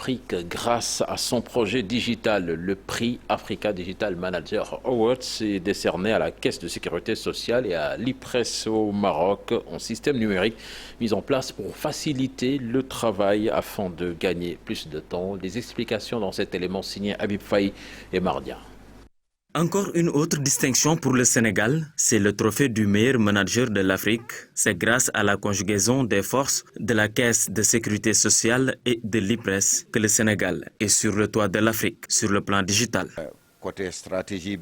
l'Afrique grâce à son projet digital. Le prix Africa Digital Manager Awards est décerné à la Caisse de sécurité sociale et à l'IPRES au Maroc, un système numérique mis en place pour faciliter le travail afin de gagner plus de temps. Les explications dans cet élément signé Habib Faye et Mardia. Encore une autre distinction pour le Sénégal, c'est le trophée du meilleur manager de l'Afrique. C'est grâce à la conjugaison des forces de la Caisse de sécurité sociale et de l'IPRES que le Sénégal est sur le toit de l'Afrique, sur le plan digital. Côté stratégie,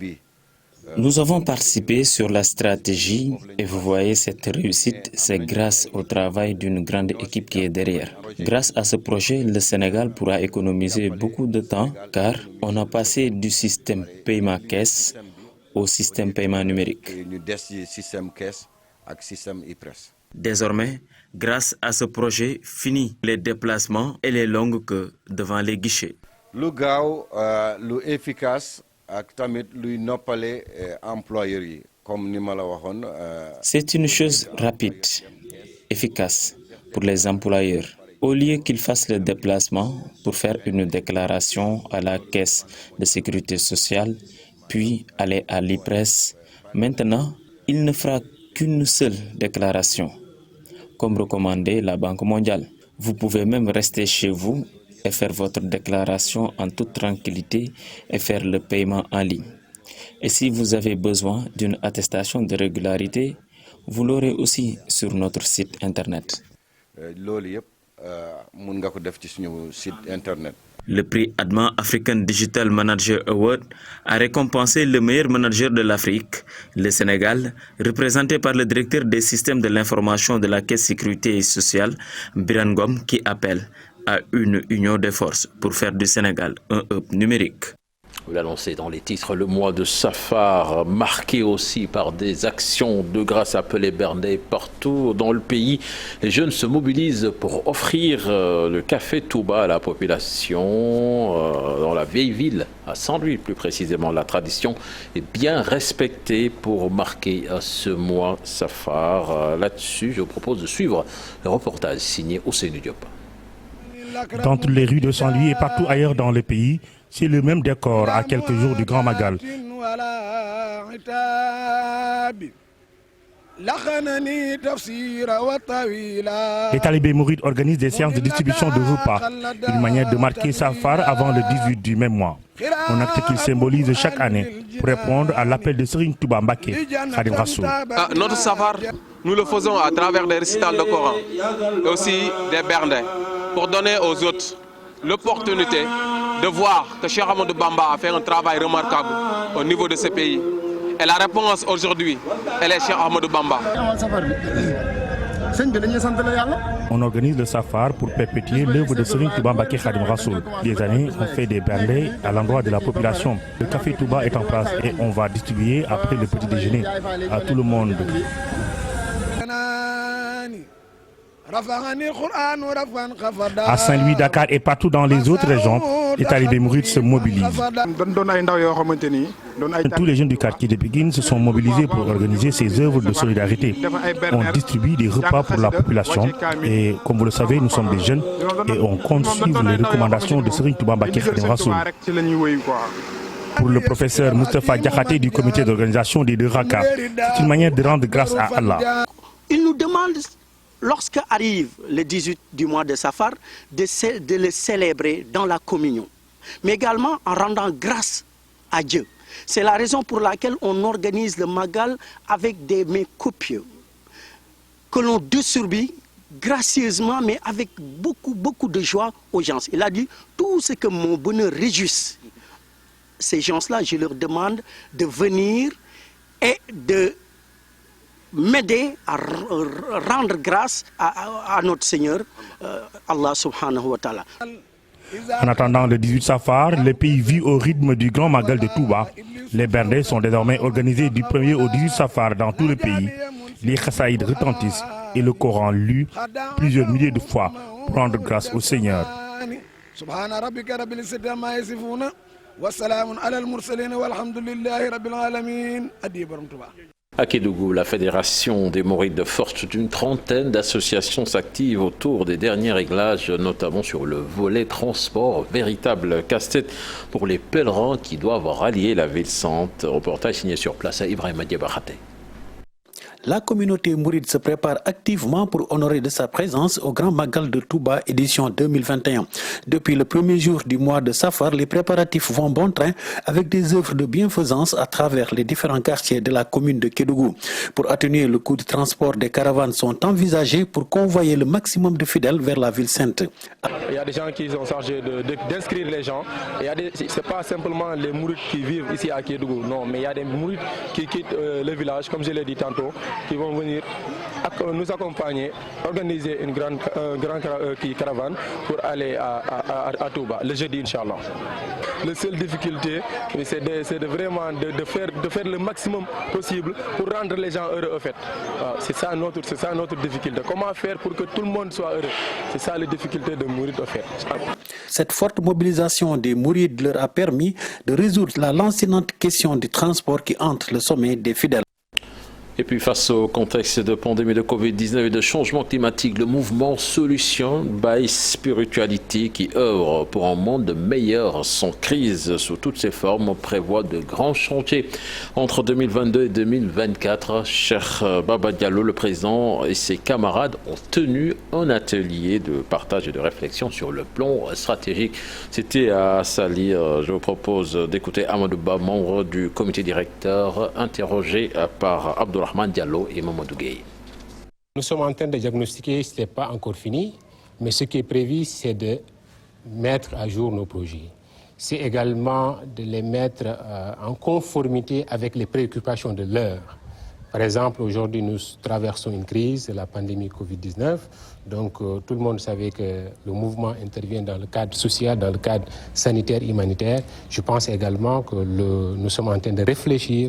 Nous avons participé sur la stratégie et vous voyez cette réussite, c'est grâce au travail d'une grande équipe qui est derrière. Grâce à ce projet, le Sénégal pourra économiser beaucoup de temps car on a passé du système paiement caisse au système paiement numérique. Désormais, grâce à ce projet, fini les déplacements et les longues queues devant les guichets. Le gaaw, le efficace. C'est une chose rapide, efficace pour les employeurs. Au lieu qu'ils fassent le déplacement pour faire une déclaration à la Caisse de sécurité sociale, puis aller à l'IPRES, maintenant, il ne fera qu'une seule déclaration, comme recommandé la Banque mondiale. Vous pouvez même rester chez vous et faire votre déclaration en toute tranquillité et faire le paiement en ligne. Et si vous avez besoin d'une attestation de régularité, vous l'aurez aussi sur notre site internet. Le prix Adman African Digital Manager Award a récompensé le meilleur manager de l'Afrique, le Sénégal, représenté par le directeur des systèmes de l'information de la Caisse sécurité sociale, Birangom, qui appelle à une union des forces pour faire du Sénégal un hub numérique. Vous l'annoncez dans les titres, le mois de Safar, marqué aussi par des actions de grâce appelées Bernay partout dans le pays. Les jeunes se mobilisent pour offrir le café Touba à la population dans la vieille ville, à Saint-Louis plus précisément. La tradition est bien respectée pour marquer ce mois Safar. Là-dessus, je vous propose de suivre le reportage signé Ousseynou Diop. Dans toutes les rues de Saint-Louis et partout ailleurs dans le pays, c'est le même décor à quelques jours du Grand Magal. Les talibés mourides organisent des séances de distribution de repas, une manière de marquer Safar avant le 18 du même mois. Un acte qu'il symbolise chaque année pour répondre à l'appel de Serigne Touba Mbacké Khadim Rassoul. Notre Safar, nous le faisons à travers des récitals de Coran et aussi des bernets pour donner aux autres l'opportunité de voir que Cheikh Ahmadou Bamba a fait un travail remarquable au niveau de ce pays. Et la réponse aujourd'hui, elle est Cheikh Ahmadou Bamba. On organise le Safar pour perpétuer l'œuvre de Serigne Touba Mbacké Khadim Rassoul. Des années, on fait des bernets à l'endroit de la population. Le café Touba est en place et on va distribuer après le petit déjeuner à tout le monde. À Saint-Louis, Dakar et partout dans les autres régions, les talibés mourides se mobilisent. Tous les jeunes du quartier de Pikine se sont mobilisés pour organiser ces œuvres de solidarité. On distribue des repas pour la population et comme vous le savez, nous sommes des jeunes et on compte suivre les recommandations de Serigne Touba Mbacké Khadim Rassoul. Pour le professeur Moustapha Diakhaté du comité d'organisation des deux Raka, c'est une manière de rendre grâce à Allah. Il nous demande, lorsque arrive le 18 du mois de Safar, de le célébrer dans la communion, mais également en rendant grâce à Dieu. C'est la raison pour laquelle on organise le Magal avec des mets copieux, que l'on distribue gracieusement, mais avec beaucoup de joie aux gens. Il a dit, tout ce que mon bonheur réjouisse, ces gens-là, je leur demande de venir et de m'aider à rendre grâce à notre Seigneur, Allah subhanahu wa ta'ala. En attendant le 18 Safar, le pays vit au rythme du Grand Magal de Touba. Les bernets sont désormais organisés du 1er au 18 Safar dans tout le pays. Les khassaïds retentissent et le Coran lu plusieurs milliers de fois pour rendre grâce au Seigneur. À Kédougou, la Fédération des Mourides forte d'une trentaine d'associations s'activent autour des derniers réglages, notamment sur le volet transport, véritable casse-tête pour les pèlerins qui doivent rallier la ville sainte. Reportage signé sur place à Ibrahima Diabarate. La communauté mouride se prépare activement pour honorer de sa présence au Grand Magal de Touba, édition 2021. Depuis le premier jour du mois de Safar, les préparatifs vont bon train avec des œuvres de bienfaisance à travers les différents quartiers de la commune de Kédougou. Pour atténuer le coût de transport, des caravanes sont envisagées pour convoyer le maximum de fidèles vers la ville sainte. Il y a des gens qui sont chargés d'inscrire les gens. Ce n'est pas simplement les mourides qui vivent ici à Kédougou, non, mais il y a des mourides qui quittent le village, comme je l'ai dit tantôt, qui vont venir nous accompagner, organiser une grande caravane pour aller à Touba, le jeudi, Inch'Allah. La seule difficulté, c'est vraiment de faire le maximum possible pour rendre les gens heureux, en fait. C'est ça notre difficulté. Comment faire pour que tout le monde soit heureux? C'est ça la difficulté de Mouride, en fait. Cette forte mobilisation des Mourides leur a permis de résoudre la lancinante question du transport qui hante le sommet des fidèles. Et puis face au contexte de pandémie de Covid-19 et de changement climatique, le mouvement Solution by Spiritualité qui œuvre pour un monde meilleur sans crise sous toutes ses formes prévoit de grands chantiers. Entre 2022 et 2024, Cheikh Baba Diallo, le président et ses camarades ont tenu un atelier de partage et de réflexion sur le plan stratégique. C'était à Salir. Je vous propose d'écouter Amadou Ba, membre du comité directeur, interrogé par Abdourahmane Diallo et Mamadou Gueye. Nous sommes en train de diagnostiquer, ce n'est pas encore fini, mais ce qui est prévu, c'est de mettre à jour nos projets. C'est également de les mettre en conformité avec les préoccupations de l'heure. Par exemple, aujourd'hui, nous traversons une crise, la pandémie Covid-19. Donc, tout le monde savait que le mouvement intervient dans le cadre social, dans le cadre sanitaire, humanitaire. Je pense également que nous sommes en train de réfléchir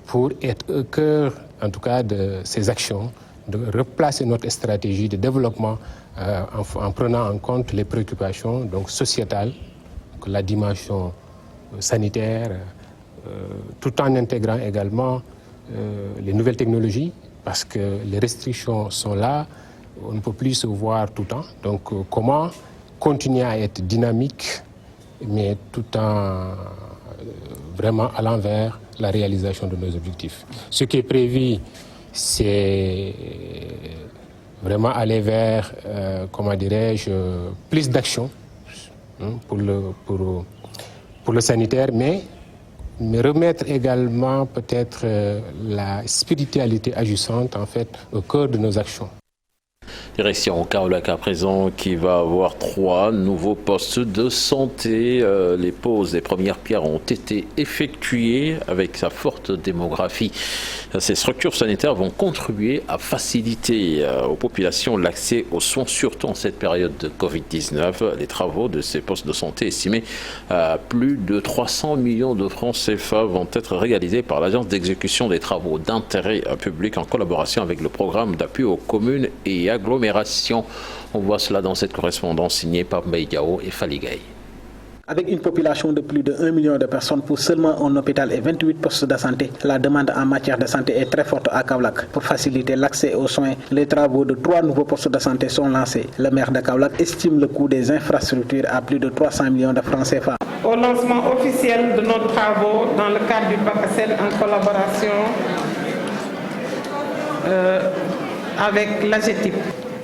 pour être au cœur, en tout cas, de ces actions, de replacer notre stratégie de développement en prenant en compte les préoccupations donc, sociétales, la dimension sanitaire, tout en intégrant également les nouvelles technologies, parce que les restrictions sont là, on ne peut plus se voir tout le temps. Donc, comment continuer à être dynamique, mais tout en vraiment allant vers la réalisation de nos objectifs. Ce qui est prévu, c'est vraiment aller vers, comment dirais-je, plus d'action pour le sanitaire, mais remettre également peut-être la spiritualité agissante en fait au cœur de nos actions. Direction Kaolack à présent qui va avoir 3 nouveaux postes de santé. Les poses des premières pierres ont été effectuées avec sa forte démographie. Ces structures sanitaires vont contribuer à faciliter aux populations l'accès aux soins, surtout en cette période de Covid-19. Les travaux de ces postes de santé estimés à plus de 300 millions de francs CFA vont être réalisés par l'Agence d'exécution des travaux d'intérêt public en collaboration avec le programme d'appui aux communes et agglomérations. On voit cela dans cette correspondance signée par Mbaïdiao et Faligay. Avec une population de plus de 1 million de personnes pour seulement un hôpital et 28 postes de santé, la demande en matière de santé est très forte à Kaolack. Pour faciliter l'accès aux soins, les travaux de 3 nouveaux postes de santé sont lancés. Le maire de Kaolack estime le coût des infrastructures à plus de 300 millions de francs CFA. Au lancement officiel de nos travaux dans le cadre du PACASEN en collaboration avec l'AGETIP.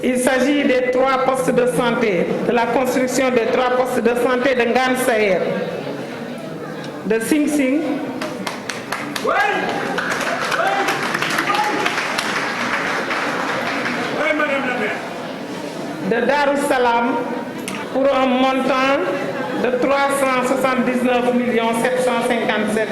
Il s'agit des 3 postes de santé, de la construction des 3 postes de santé de Ngan Sayer, de Sing Sing, de Darussalam pour un montant de 379 757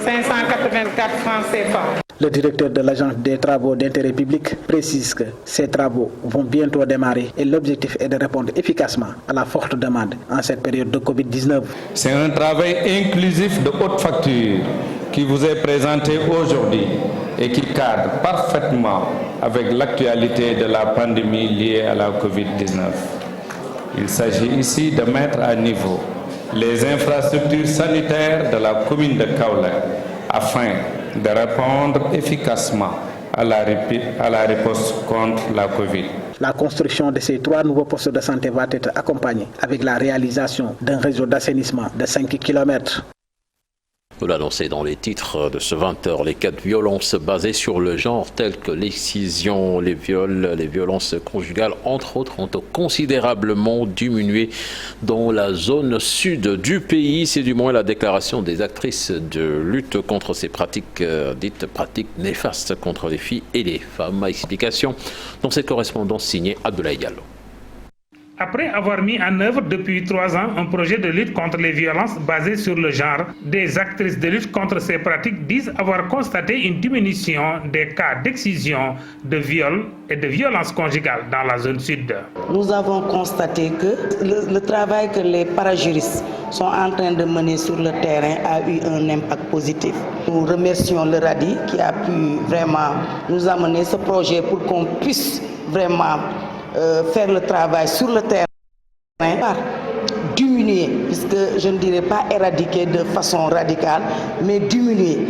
584 francs CFA. Le directeur de l'Agence des travaux d'intérêt public précise que ces travaux vont bientôt démarrer et l'objectif est de répondre efficacement à la forte demande en cette période de Covid-19. C'est un travail inclusif de haute facture qui vous est présenté aujourd'hui et qui cadre parfaitement avec l'actualité de la pandémie liée à la Covid-19. Il s'agit ici de mettre à niveau les infrastructures sanitaires de la commune de Kaolack afin de répondre efficacement à la riposte contre la Covid. La construction de ces 3 nouveaux postes de santé va être accompagnée avec la réalisation d'un réseau d'assainissement de 5 km. Vous l'annoncez dans les titres de ce 20h, les cas de violences basées sur le genre tels que l'excision, les viols, les violences conjugales, entre autres, ont considérablement diminué dans la zone sud du pays. C'est du moins la déclaration des actrices de lutte contre ces pratiques, dites pratiques néfastes contre les filles et les femmes. Explication dans cette correspondance signée Abdoulaye Diallo. Après avoir mis en œuvre depuis 3 ans un projet de lutte contre les violences basées sur le genre, des actrices de lutte contre ces pratiques disent avoir constaté une diminution des cas d'excision, de viol et de violences conjugales dans la zone sud. Nous avons constaté que le travail que les parajuristes sont en train de mener sur le terrain a eu un impact positif. Nous remercions le RADI qui a pu vraiment nous amener ce projet pour qu'on puisse vraiment faire le travail sur le terrain, diminuer, puisque je ne dirais pas éradiquer de façon radicale, mais diminuer.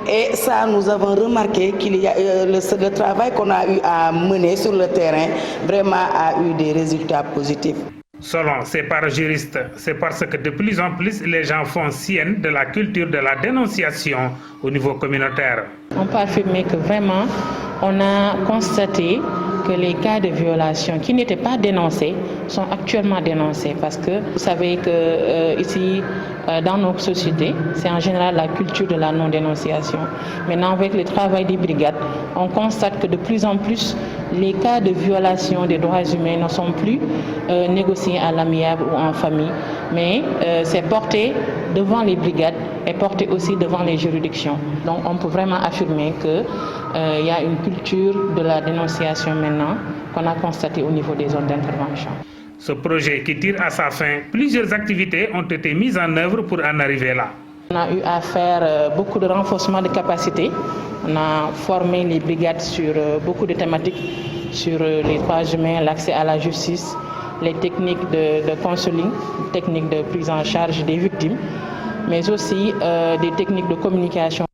Et ça, nous avons remarqué qu'il y a le travail qu'on a eu à mener sur le terrain vraiment a eu des résultats positifs. Selon ces parajuristes, c'est parce que de plus en plus les gens font sienne de la culture de la dénonciation au niveau communautaire. On peut affirmer que vraiment, on a constaté que les cas de violation qui n'étaient pas dénoncés sont actuellement dénoncés parce que vous savez que ici, dans nos sociétés, c'est en général la culture de la non-dénonciation. Maintenant, avec le travail des brigades, on constate que de plus en plus, les cas de violation des droits humains ne sont plus négociés à l'amiable ou en famille, mais c'est porté devant les brigades et porté aussi devant les juridictions. Donc on peut vraiment affirmer qu'il y a une culture de la dénonciation maintenant qu'on a constatée au niveau des zones d'intervention. Ce projet qui tire à sa fin, plusieurs activités ont été mises en œuvre pour en arriver là. On a eu à faire beaucoup de renforcement de capacités. On a formé les brigades sur beaucoup de thématiques, sur les droits humains, l'accès à la justice, les techniques de counseling, techniques de prise en charge des victimes, mais aussi des techniques de communication.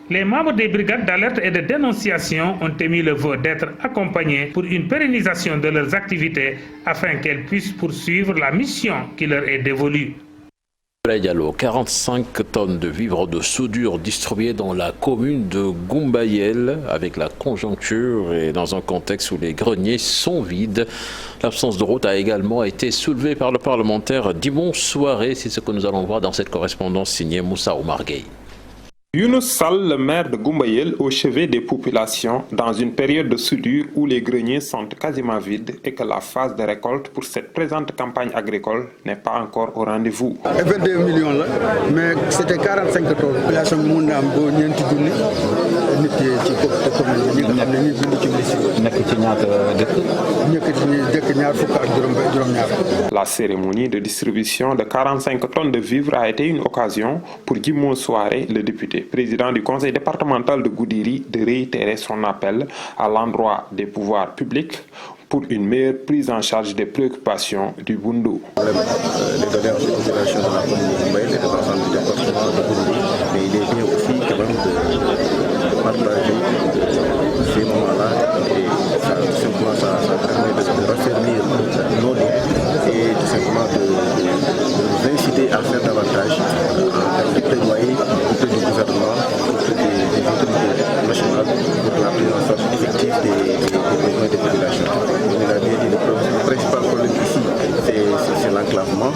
Les membres des brigades d'alerte et de dénonciation ont émis le vœu d'être accompagnés pour une pérennisation de leurs activités afin qu'elles puissent poursuivre la mission qui leur est dévolue. 45 tonnes de vivres de soudure distribuées dans la commune de Goumbayel avec la conjoncture et dans un contexte où les greniers sont vides. L'absence de route a également été soulevée par le parlementaire Dimon Souaré. C'est ce que nous allons voir dans cette correspondance signée Moussa Oumar Gueye. Younous Sall, le maire de Goumbayel, au chevet des populations dans une période de soudure où les greniers sont quasiment vides et que la phase de récolte pour cette présente campagne agricole n'est pas encore au rendez-vous. 22 millions là, mais c'était 45 tonnes. La population monde am bo ñenti junni nit ci commune ñi nga xamné ñi bind ci liste nek ci ñaata dëkk ñaar fukk ak juroom ñaar. La cérémonie de distribution de 45 tonnes de vivres a été une occasion pour Dimon Souaré, le député président du conseil départemental de Goudiri, de réitérer son appel à l'endroit des pouvoirs publics pour une meilleure prise en charge des préoccupations du Boundou. Les données aux populations de la commune de Goumbayel et de l'ensemble du département de Goudiri, mais il est bien aussi quand même de partager ces moments-là et ça, tout simplement ça permet de raffermir nos liens et tout simplement de nous inciter à faire davantage en termes de plaidoyer auprès du gouvernement, auprès des autorités nationales pour la prise en charge effective des besoins des populations. On l'a bien dit, le principal problème ici, c'est l'enclavement.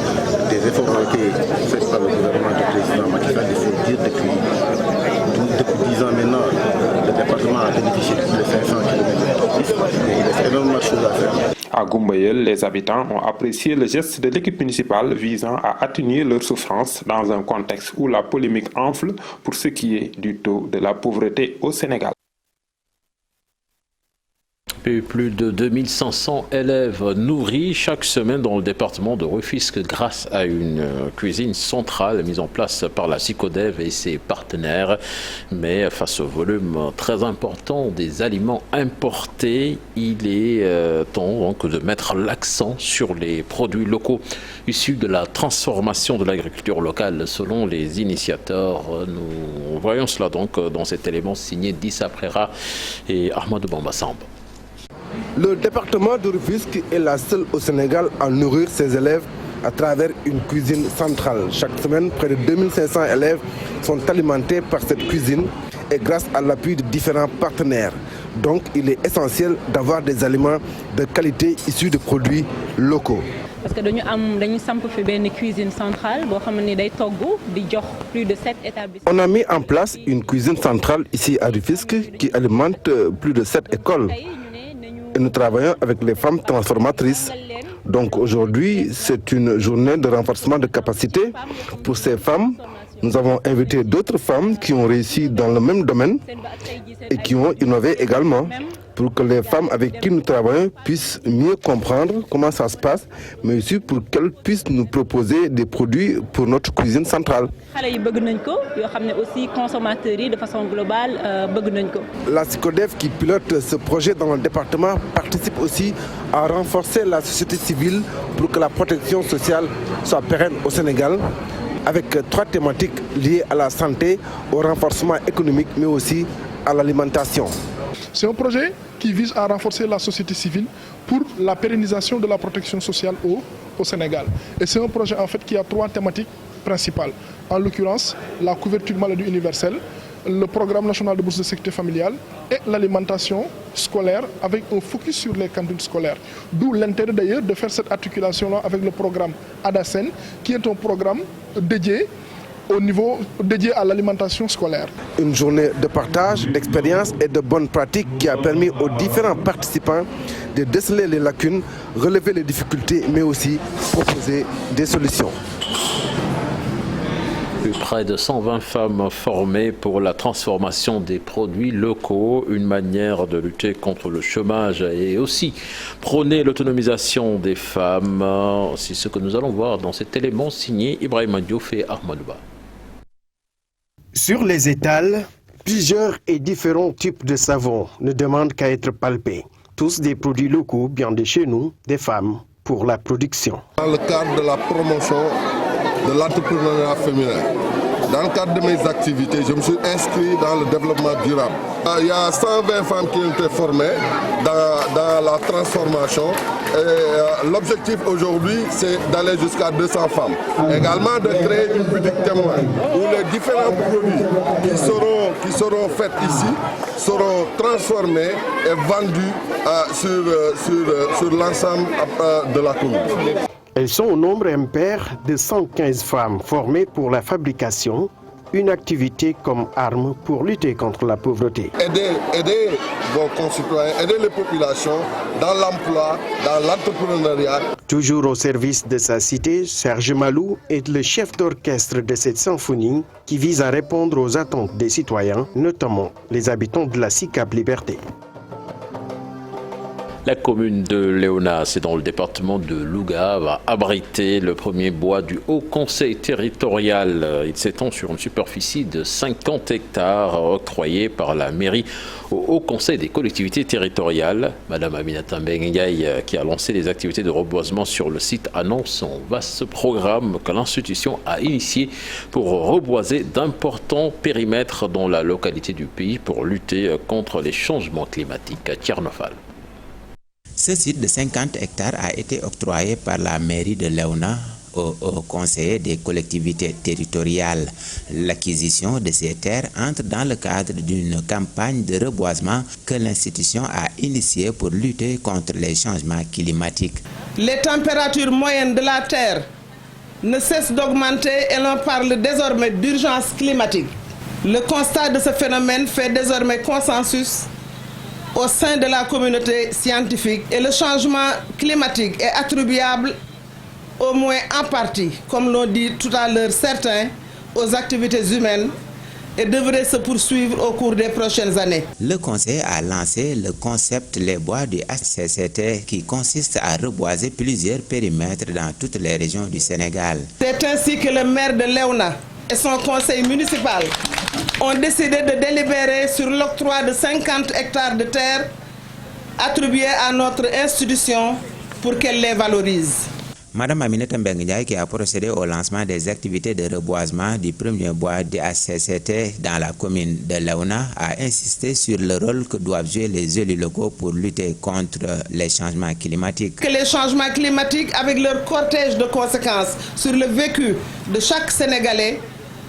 Des efforts ont été faits par le gouvernement du président Macky Sall, il faut dire depuis 10 ans maintenant, le département a bénéficié de plus de 500 km, mais il reste énormément de choses à faire. À Goumbayel, les habitants ont apprécié le geste de l'équipe municipale visant à atténuer leurs souffrances dans un contexte où la polémique enfle pour ce qui est du taux de la pauvreté au Sénégal. Plus de 2500 élèves nourris chaque semaine dans le département de Rufisque grâce à une cuisine centrale mise en place par la SICODEV et ses partenaires. Mais face au volume très important des aliments importés, il est temps donc de mettre l'accent sur les produits locaux issus de la transformation de l'agriculture locale selon les initiateurs. Nous voyons cela donc dans cet élément signé d'Issa Prera et Ahmadou Bamba Samba. Le département de Rufisque est la seule au Sénégal à nourrir ses élèves à travers une cuisine centrale. Chaque semaine, près de 2500 élèves sont alimentés par cette cuisine et grâce à l'appui de différents partenaires. Donc, il est essentiel d'avoir des aliments de qualité issus de produits locaux. Parce que dañu samp fi benn cuisine centrale boo xam ne day togg di jox plus de 7 établissements. On a mis en place une cuisine centrale ici à Rufisque qui alimente plus de 7 écoles. Et nous travaillons avec les femmes transformatrices. Donc aujourd'hui, c'est une journée de renforcement de capacité pour ces femmes. Nous avons invité d'autres femmes qui ont réussi dans le même domaine et qui ont innové également pour que les femmes avec qui nous travaillons puissent mieux comprendre comment ça se passe, mais aussi pour qu'elles puissent nous proposer des produits pour notre cuisine centrale. La SICODEV qui pilote ce projet dans le département participe aussi à renforcer la société civile pour que la protection sociale soit pérenne au Sénégal, avec 3 thématiques liées à la santé, au renforcement économique, mais aussi à l'alimentation. C'est un projet qui vise à renforcer la société civile pour la pérennisation de la protection sociale au Sénégal. Et c'est un projet en fait qui a 3 thématiques principales. En l'occurrence, la couverture maladie universelle, le programme national de bourse de sécurité familiale et l'alimentation scolaire avec un focus sur les cantines scolaires. D'où l'intérêt d'ailleurs de faire cette articulation-là avec le programme ADASEN qui est un programme dédié à l'alimentation scolaire. Une journée de partage, d'expérience et de bonnes pratiques qui a permis aux différents participants de déceler les lacunes, relever les difficultés, mais aussi proposer des solutions. Près de 120 femmes formées pour la transformation des produits locaux, une manière de lutter contre le chômage et aussi prôner l'autonomisation des femmes. C'est ce que nous allons voir dans cet élément signé Ibrahima Diouf et Ahmadouba. Sur les étals, plusieurs et différents types de savons ne demandent qu'à être palpés. Tous des produits locaux bien de chez nous, des femmes, pour la production. Dans le cadre de la promotion de l'entrepreneuriat féminin, dans le cadre de mes activités, je me suis inscrit dans le développement durable. Il y a 120 femmes qui ont été formées dans la transformation. L'objectif aujourd'hui, c'est d'aller jusqu'à 200 femmes. Également de créer une boutique témoin où les différents produits qui seront faits ici seront transformés et vendus sur l'ensemble de la commune. Elles sont au nombre impair de 115 femmes formées pour la fabrication, une activité comme arme pour lutter contre la pauvreté. Aider vos concitoyens, aider les populations dans l'emploi, dans l'entrepreneuriat. Toujours au service de sa cité, Serge Malou est le chef d'orchestre de cette symphonie qui vise à répondre aux attentes des citoyens, notamment les habitants de la SICAP Liberté. La commune de Léona, c'est dans le département de Louga, va abriter le premier bois du Haut Conseil territorial. Il s'étend sur une superficie de 50 hectares octroyée par la mairie au Haut Conseil des collectivités territoriales. Madame Aminata Mbengaï, qui a lancé les activités de reboisement sur le site, annonce son vaste programme que l'institution a initié pour reboiser d'importants périmètres dans la localité du pays pour lutter contre les changements climatiques. Tchernofal. Ce site de 50 hectares a été octroyé par la mairie de Léona au conseiller des collectivités territoriales. L'acquisition de ces terres entre dans le cadre d'une campagne de reboisement que l'institution a initiée pour lutter contre les changements climatiques. Les températures moyennes de la Terre ne cessent d'augmenter et l'on parle désormais d'urgence climatique. Le constat de ce phénomène fait désormais consensus au sein de la communauté scientifique et le changement climatique est attribuable au moins en partie, comme l'ont dit tout à l'heure certains, aux activités humaines, et devrait se poursuivre au cours des prochaines années. Le conseil a lancé le concept Les Bois du HCCT qui consiste à reboiser plusieurs périmètres dans toutes les régions du Sénégal. C'est ainsi que le maire de Léona et son conseil municipal ont décidé de délibérer sur l'octroi de 50 hectares de terre attribués à notre institution pour qu'elle les valorise. Madame Aminata Mbengue Ndiaye, qui a procédé au lancement des activités de reboisement du premier bois du HCCT dans la commune de Léona, a insisté sur le rôle que doivent jouer les élus locaux pour lutter contre les changements climatiques. Que les changements climatiques, avec leur cortège de conséquences sur le vécu de chaque Sénégalais,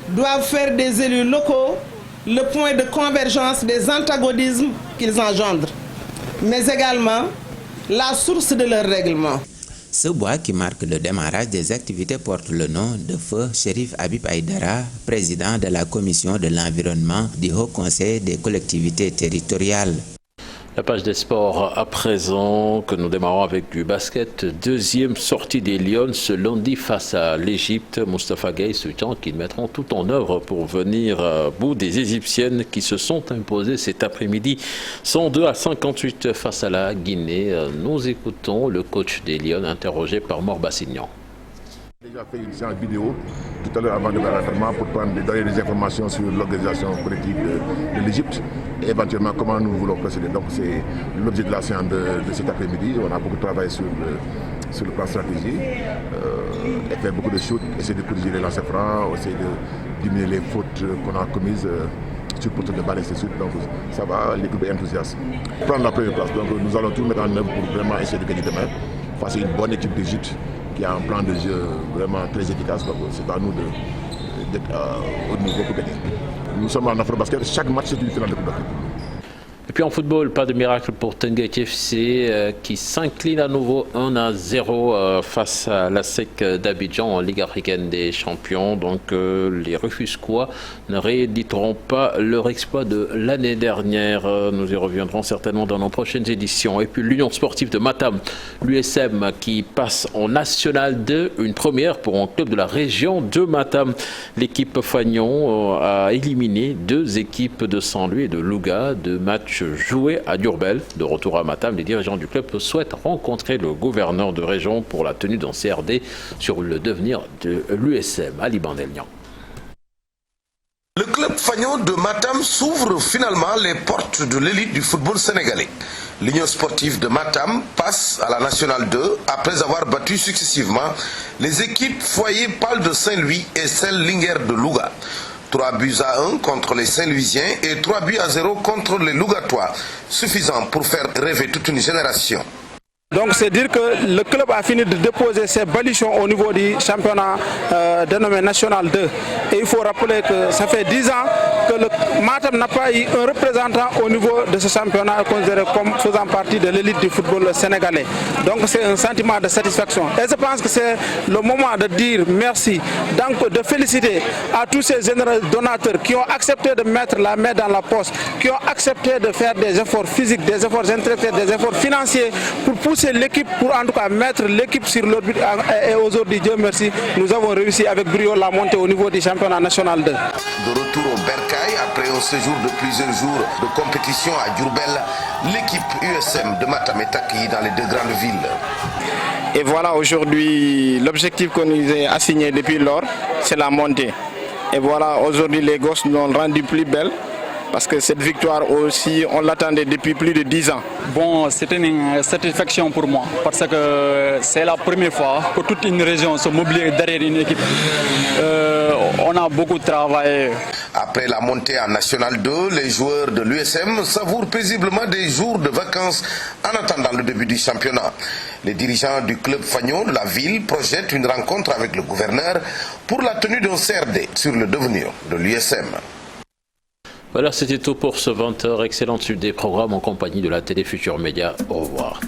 doivent faire des élus locaux le point de convergence des antagonismes qu'ils engendrent, mais également la source de leur règlement. Ce bois qui marque le démarrage des activités porte le nom de feu Chérif Habib Aïdara, président de la commission de l'environnement du Haut Conseil des collectivités territoriales. La page des sports à présent, que nous démarrons avec du basket. Deuxième sortie des Lions ce lundi face à l'Égypte. Moustapha Gueye Sultan qui mettront tout en œuvre pour venir à bout des Égyptiennes qui se sont imposées cet après-midi 102 à 58 face à la Guinée. Nous écoutons le coach des Lions interrogé par Mor Bassignan. J'ai déjà fait une séance vidéo tout à l'heure avant de l'entraînement pour donner des informations sur l'organisation politique de l'Égypte et éventuellement comment nous voulons procéder. Donc c'est l'objet de la séance de cet après-midi. On a beaucoup travaillé sur le plan stratégie, et fait beaucoup de shoots, essayer de corriger les lancers francs, essayer de diminuer les fautes qu'on a commises sur le poteau de balle et ainsi de suite. Donc ça va, l'équipe est enthousiaste. Prendre la première place, donc nous allons tout mettre en œuvre pour vraiment essayer de gagner demain face à une bonne équipe d'Égypte qui a un plan de jeu vraiment très efficace. C'est à nous d'être au niveau pour gagner. Nous sommes en Afro-Basket, chaque match c'est une finale de Coupe d'Afrique. Et puis en football, pas de miracle pour Teungueth FC qui s'incline à nouveau 1-0 face à la SEC d'Abidjan en Ligue africaine des champions. Donc les Rufisquois ne rééditeront pas leur exploit de l'année dernière. Nous y reviendrons certainement dans nos prochaines éditions. Et puis l'Union sportive de Matam, l'USM qui passe en National 2, une première pour un club de la région de Matam. L'équipe Fagnon a éliminé deux équipes de Saint-Louis et de Louga de match joué à Diourbel. De retour à Matam, les dirigeants du club souhaitent rencontrer le gouverneur de région pour la tenue d'un CRD sur le devenir de l'USM. Ali Bandelnian. Le club Fagnon de Matam s'ouvre finalement les portes de l'élite du football sénégalais. L'Union sportive de Matam passe à la Nationale 2 après avoir battu successivement les équipes Foyer Pâle de Saint-Louis et celle Linguère de Louga. 3-1 contre les Saint-Louisiens et 3-0 contre les Lougatois, suffisant pour faire rêver toute une génération. Donc c'est dire que le club a fini de déposer ses balichons au niveau du championnat dénommé National 2. Et il faut rappeler que ça fait 10 ans que le Matam n'a pas eu un représentant au niveau de ce championnat considéré comme faisant partie de l'élite du football sénégalais. Donc c'est un sentiment de satisfaction. Et je pense que c'est le moment de dire merci, donc de féliciter à tous ces généreux donateurs qui ont accepté de mettre la main dans la poche, qui ont accepté de faire des efforts physiques, des efforts intellectuels, des efforts financiers pour pousser l'équipe, pour en tout cas mettre l'équipe sur l'orbite. Et aujourd'hui, Dieu merci, nous avons réussi avec brio la montée au niveau du championnat national 2. De retour au Bercail, après un séjour de plusieurs jours de compétition à Diourbel, l'équipe USM de Matam est accueillie dans les deux grandes villes. Et voilà, aujourd'hui, l'objectif qu'on nous a assigné depuis lors, c'est la montée. Et voilà, aujourd'hui, les gosses nous ont rendu plus belles. Parce que cette victoire aussi, on l'attendait depuis plus de 10 ans. Bon, c'était une satisfaction pour moi, parce que c'est la première fois que toute une région se mobilise derrière une équipe. On a beaucoup travaillé. Après la montée en National 2, les joueurs de l'USM savourent paisiblement des jours de vacances en attendant le début du championnat. Les dirigeants du club Fagnon de la ville projettent une rencontre avec le gouverneur pour la tenue d'un CRD sur le devenir de l'USM. Voilà, c'était tout pour ce 20h. Excellente suite des programmes en compagnie de la télé Futur Média. Au revoir.